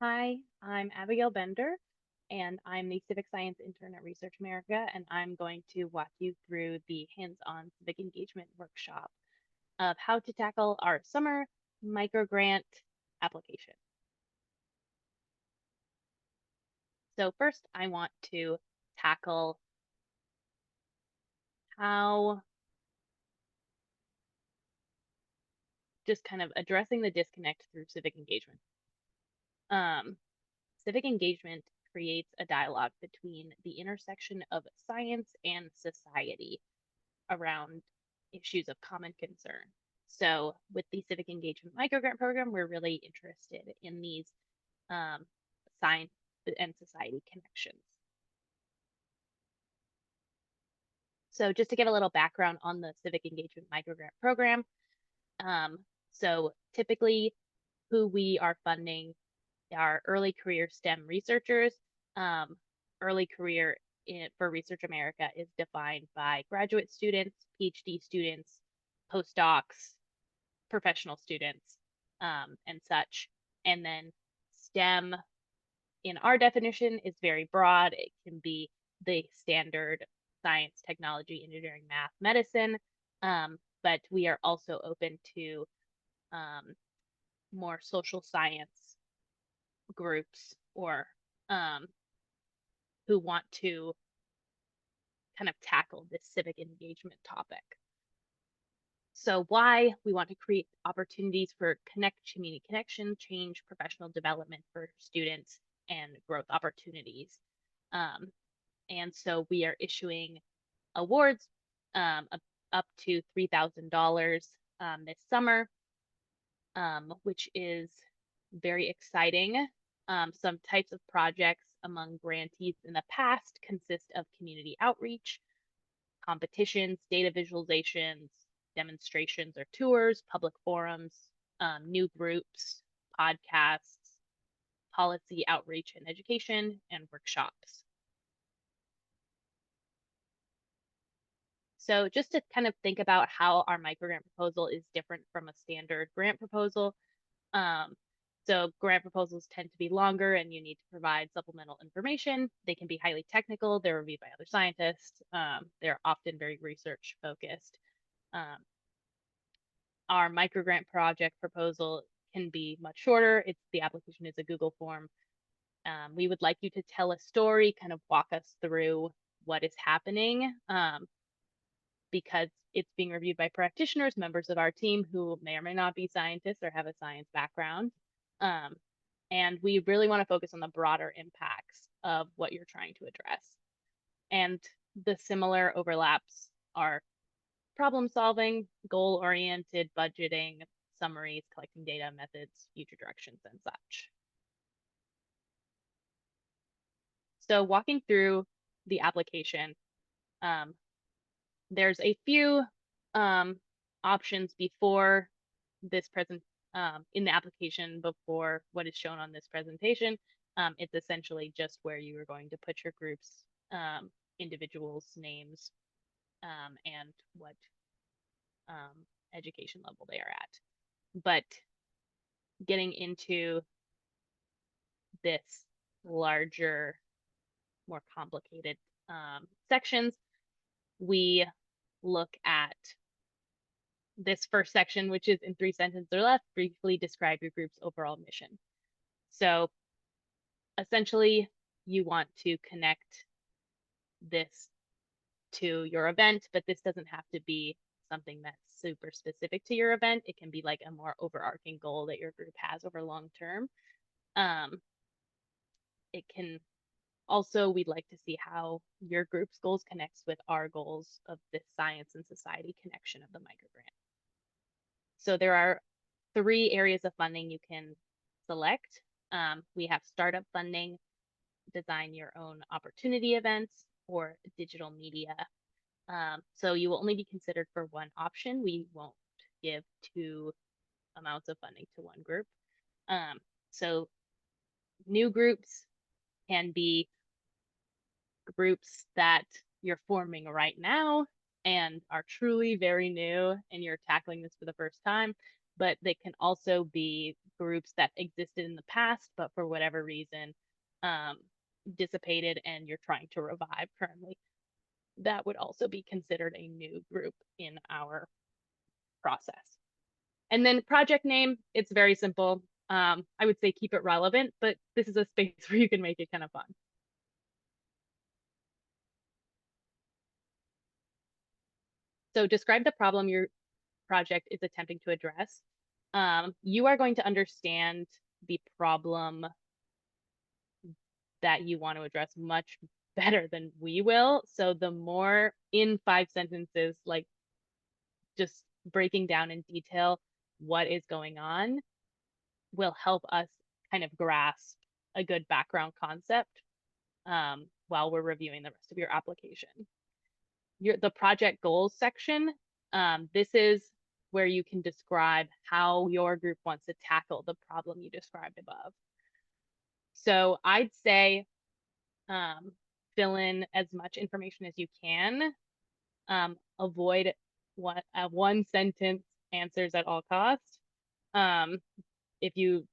Hi, I'm Abigail Bender, and I'm the Civic Science Intern at Research America, and I'm going to walk you through the hands-on civic engagement workshop of how to tackle our summer microgrant application. So first, I want to tackle how just kind of addressing the disconnect through civic engagement. Um, Civic engagement creates a dialogue between the intersection of science and society around issues of common concern. So, with the Civic Engagement Microgrant Program, we're really interested in these um, science and society connections. So, just to give a little background on the Civic Engagement Microgrant Program, um, so typically who we are funding are early career STEM researchers. Um, early career for Research America is defined by graduate students, PhD students, postdocs, professional students, and such. And then STEM, in our definition, is very broad. It can be the standard science, technology, engineering, math, medicine, but we are also open to um, more social science groups or um, who want to kind of tackle this civic engagement topic. So why we want to create opportunities for community connection, change, professional development for students, and growth opportunities. Um, and so we are issuing awards up to $3,000 this summer, which is very exciting. Some types of projects among grantees in the past consist of community outreach, competitions, data visualizations, demonstrations or tours, public forums, new groups, podcasts, policy outreach and education, and workshops. So just to kind of think about how our microgrant proposal is different from a standard grant proposal. Um, so grant proposals tend to be longer and you need to provide supplemental information. They can be highly technical. They're reviewed by other scientists. They're often very research focused. Um, our microgrant project proposal can be much shorter. The application is a Google form. We would like you to tell a story, kind of walk us through what is happening, because it's being reviewed by practitioners, members of our team who may or may not be scientists or have a science background. And we really want to focus on the broader impacts of what you're trying to address. And the similar overlaps are problem solving, goal oriented budgeting, summaries, collecting data, methods, future directions, and such. So walking through the application, there's a few options before this present in the application before what is shown on this presentation. It's essentially just where you are going to put your groups, individuals' names, and what education level they are at. But getting into this larger, more complicated sections, we look at this first section, which is in 3 sentences or less, briefly describe your group's overall mission. So essentially, you want to connect this to your event, but this doesn't have to be something that's super specific to your event. It can be like a more overarching goal that your group has over long term. It can also, we'd like to see how your group's goals connects with our goals of this science and society connection of the microgrant. So there are 3 areas of funding you can select. We have startup funding, design your own opportunity events, or digital media. So you will only be considered for one option. We won't give 2 amounts of funding to one group. So new groups can be groups that you're forming right now and are truly very new and you're tackling this for the first time. but they can also be groups that existed in the past, but for whatever reason, um, dissipated and you're trying to revive currently. That would also be considered a new group in our process. And then project name, it's very simple. I would say keep it relevant, but this is a space where you can make it kind of fun. So describe the problem your project is attempting to address. You are going to understand the problem that you want to address much better than we will. So the more in 5 sentences, like just breaking down in detail what is going on will help us kind of grasp a good background concept while we're reviewing the rest of your application. The project goals section, this is where you can describe how your group wants to tackle the problem you described above. So I'd say fill in as much information as you can. Avoid one sentence answers at all costs. If you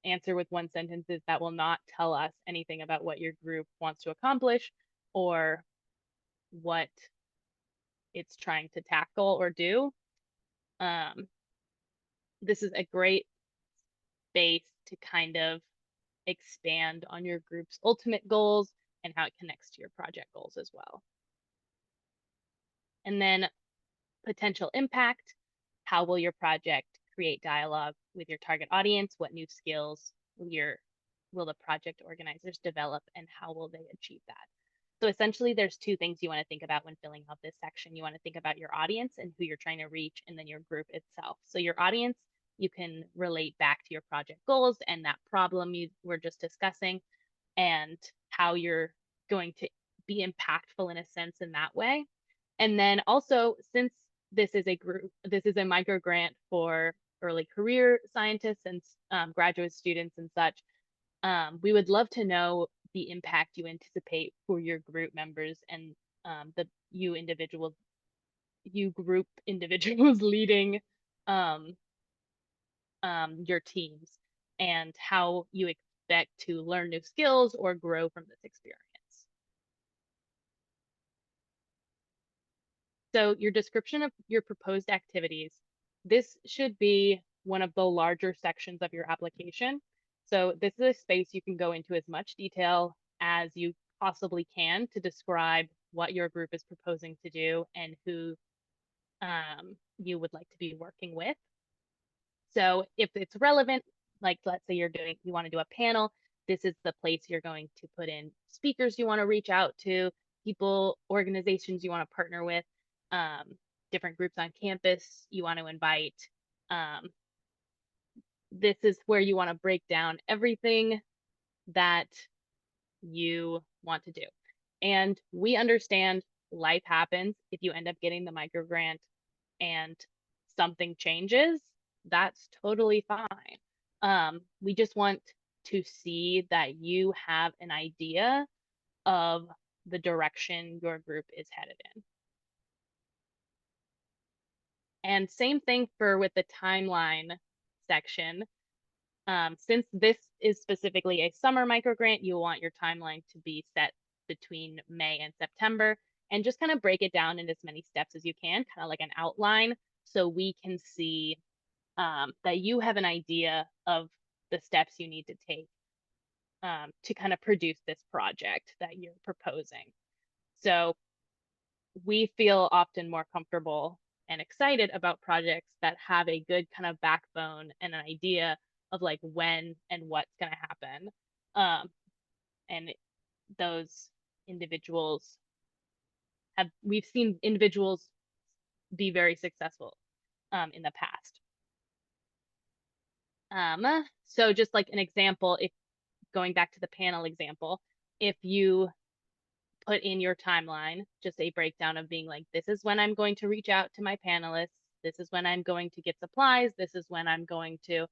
answer with one sentences, that will not tell us anything about what your group wants to accomplish or what it's trying to tackle or do. This is a great space to kind of expand on your group's ultimate goals and how it connects to your project goals as well. And then potential impact. How will your project create dialogue with your target audience? What new skills will the project organizers develop, and how will they achieve that? So essentially, there's two things you want to think about when filling out this section. You want to think about your audience and who you're trying to reach, and then your group itself. So your audience, you can relate back to your project goals and that problem you were just discussing, and how you're going to be impactful in a sense in that way. And then also, since this is a micro grant for early career scientists and graduate students and such, we would love to know the impact you anticipate for your group members and you group individuals leading your teams, and how you expect to learn new skills or grow from this experience. So your description of your proposed activities, this should be one of the larger sections of your application. So this is a space you can go into as much detail as you possibly can to describe what your group is proposing to do and who you would like to be working with. So if it's relevant, like let's say you want to do a panel, this is the place you're going to put in speakers you want to reach out to, people, organizations you want to partner with, different groups on campus you want to invite. This is where you want to break down everything that you want to do. And we understand life happens. If you end up getting the micro grant and something changes, that's totally fine. We just want to see that you have an idea of the direction your group is headed in. And same thing with the timeline section. Since this is specifically a summer microgrant, you want your timeline to be set between May and September, and just kind of break it down in as many steps as you can, kind of like an outline, so we can see that you have an idea of the steps you need to take to kind of produce this project that you're proposing. So we feel often more comfortable and excited about projects that have a good kind of backbone and an idea of like when and what's going to happen. And those individuals we've seen individuals be very successful in the past. So just like an example, if going back to the panel example, if you put in your timeline just a breakdown of being like, this is when I'm going to reach out to my panelists, this is when I'm going to get supplies, this is when I'm going to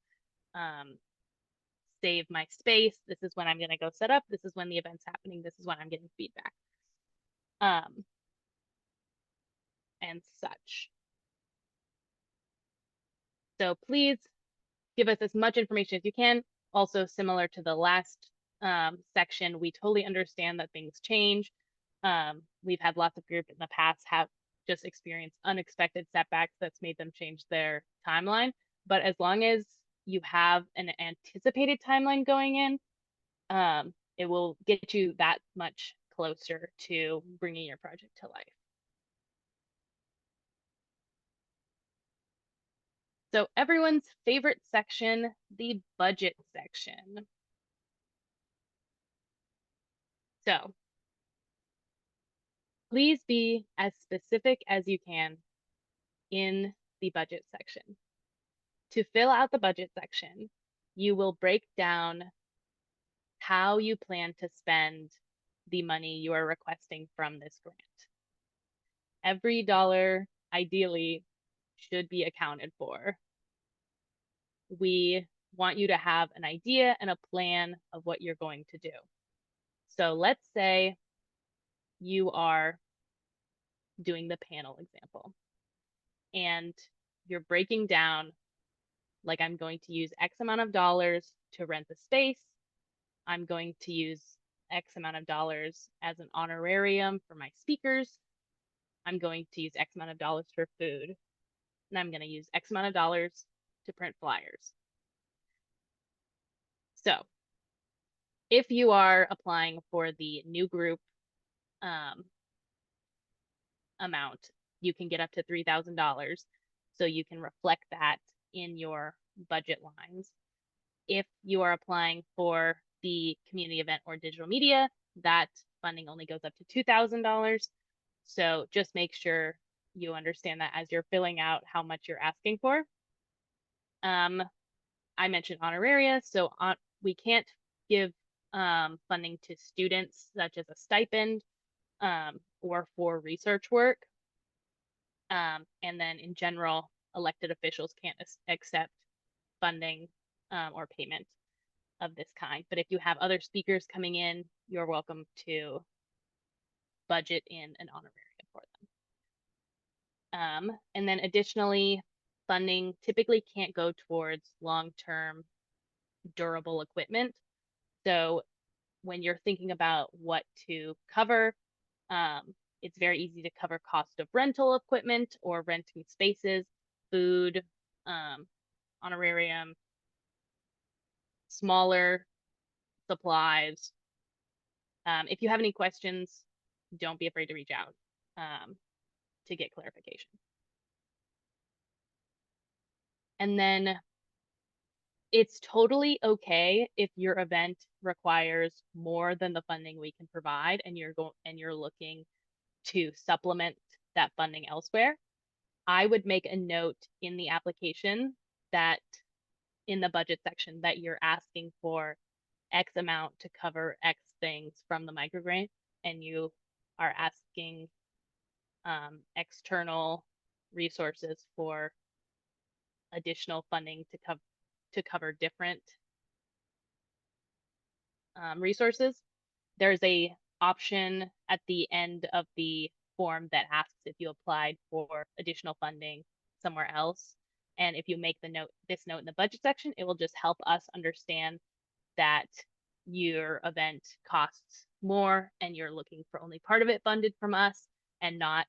save my space, this is when I'm going to go set up, this is when the event's happening, this is when I'm getting feedback, and such. So please give us as much information as you can. Also, similar to the last section, we totally understand that things change. We've had lots of groups in the past have just experienced unexpected setbacks that's made them change their timeline. But as long as you have an anticipated timeline going in, it will get you that much closer to bringing your project to life. So everyone's favorite section, the budget section. So please be as specific as you can in the budget section. To fill out the budget section, you will break down how you plan to spend the money you are requesting from this grant. Every dollar ideally should be accounted for. We want you to have an idea and a plan of what you're going to do. So let's say you are doing the panel example and you're breaking down, like, I'm going to use X amount of dollars to rent the space. I'm going to use X amount of dollars as an honorarium for my speakers. I'm going to use X amount of dollars for food. And I'm going to use X amount of dollars to print flyers. So if you are applying for the new group amount, you can get up to $3,000. So you can reflect that in your budget lines. If you are applying for the community event or digital media, that funding only goes up to $2,000. So just make sure you understand that as you're filling out how much you're asking for. I mentioned honoraria, so we can't give funding to students such as a stipend or for research work. And then in general, elected officials can't accept funding or payment of this kind. But if you have other speakers coming in, you're welcome to budget in an honorarium for them. And then additionally, funding typically can't go towards long-term durable equipment. So when you're thinking about what to cover, it's very easy to cover cost of rental equipment or renting spaces, food, honorarium, smaller supplies. If you have any questions, don't be afraid to reach out to get clarification. And then it's totally okay if your event requires more than the funding we can provide and you're looking to supplement that funding elsewhere. I would make a note in the application that in the budget section that you're asking for X amount to cover X things from the microgrant, and you are asking external resources for additional funding to cover different resources. There's a option at the end of the form that asks if you applied for additional funding somewhere else. And if you make this note in the budget section, it will just help us understand that your event costs more and you're looking for only part of it funded from us and not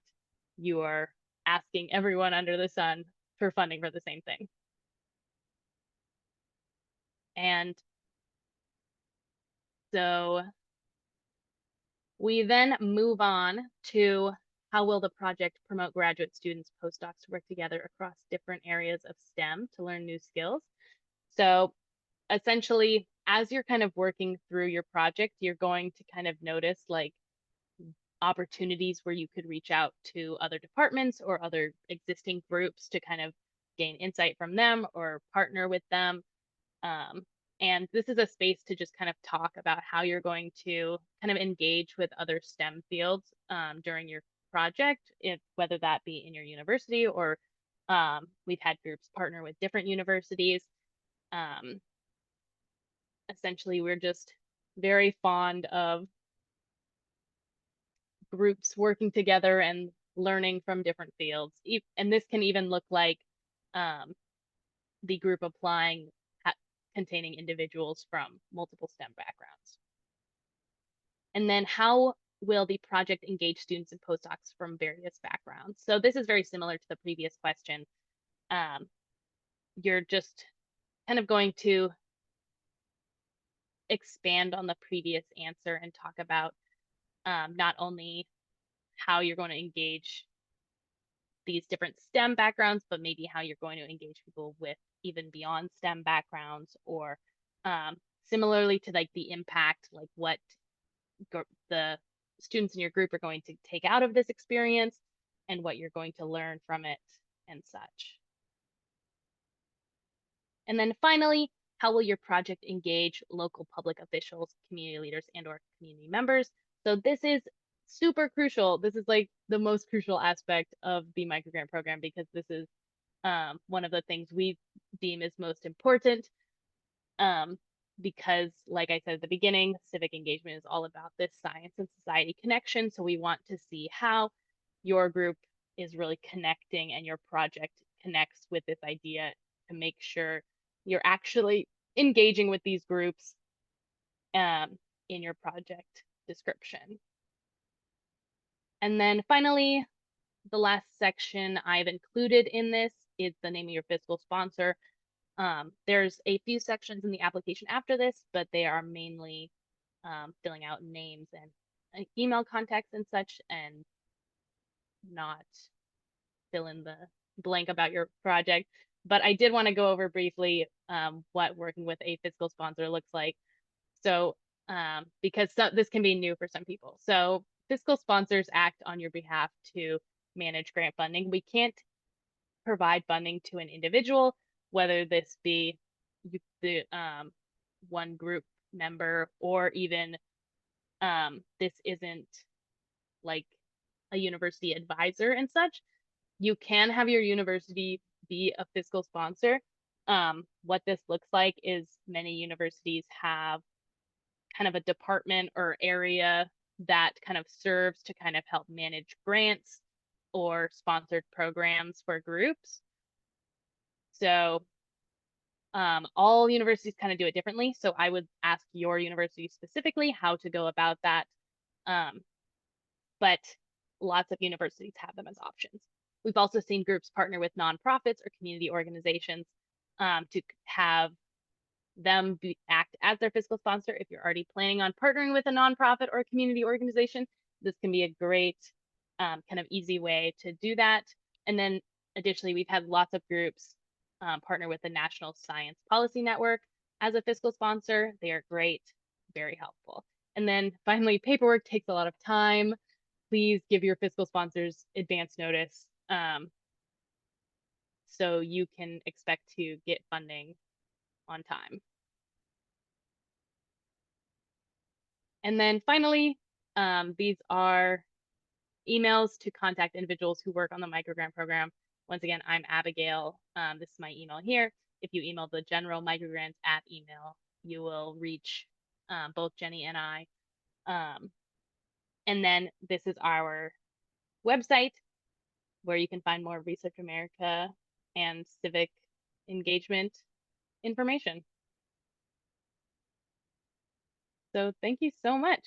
you're asking everyone under the sun for funding for the same thing. And so we then move on to how will the project promote graduate students, postdocs to work together across different areas of STEM to learn new skills. So essentially, as you're kind of working through your project, you're going to kind of notice like opportunities where you could reach out to other departments or other existing groups to kind of gain insight from them or partner with them. And this is a space to just kind of talk about how you're going to kind of engage with other STEM fields during your project, whether that be in your university or we've had groups partner with different universities. Essentially, we're just very fond of groups working together and learning from different fields. And this can even look like the group applying containing individuals from multiple STEM backgrounds. And then how will the project engage students and postdocs from various backgrounds? So this is very similar to the previous question. You're just kind of going to expand on the previous answer and talk about not only how you're going to engage these different STEM backgrounds, but maybe how you're going to engage people with even beyond STEM backgrounds, or similarly to like the impact, like what the students in your group are going to take out of this experience and what you're going to learn from it and such. And then finally, how will your project engage local public officials, community leaders, and or community members? So this is super crucial. This is like the most crucial aspect of the microgrant program, because this is one of the things we deem is most important. Because like I said at the beginning, civic engagement is all about this science and society connection. So we want to see how your group is really connecting and your project connects with this idea to make sure you're actually engaging with these groups in your project description. And then finally, the last section I've included in this is the name of your fiscal sponsor. There's a few sections in the application after this, but they are mainly filling out names and email contacts and such, and not fill in the blank about your project. But I did want to go over briefly what working with a fiscal sponsor looks like. So because this can be new for some people. So fiscal sponsors act on your behalf to manage grant funding. We can't provide funding to an individual, whether this be the one group member, or even this isn't like a university advisor and such. You can have your university be a fiscal sponsor. What this looks like is many universities have kind of a department or area that kind of serves to kind of help manage grants or sponsored programs for groups. So all universities kind of do it differently. So I would ask your university specifically how to go about that. But lots of universities have them as options. We've also seen groups partner with nonprofits or community organizations to have them act as their fiscal sponsor. If you're already planning on partnering with a nonprofit or a community organization, this can be a great kind of easy way to do that. And then additionally, we've had lots of groups partner with the National Science Policy Network as a fiscal sponsor. They are great, very helpful. And then finally, paperwork takes a lot of time. Please give your fiscal sponsors advance notice so you can expect to get funding on time. And then finally, these are emails to contact individuals who work on the microgrant program. Once again, I'm Abigail. This is my email here. If you email the general microgrants at email, you will reach both Jenny and I. And then this is our website where you can find more Research America and civic engagement information. So thank you so much.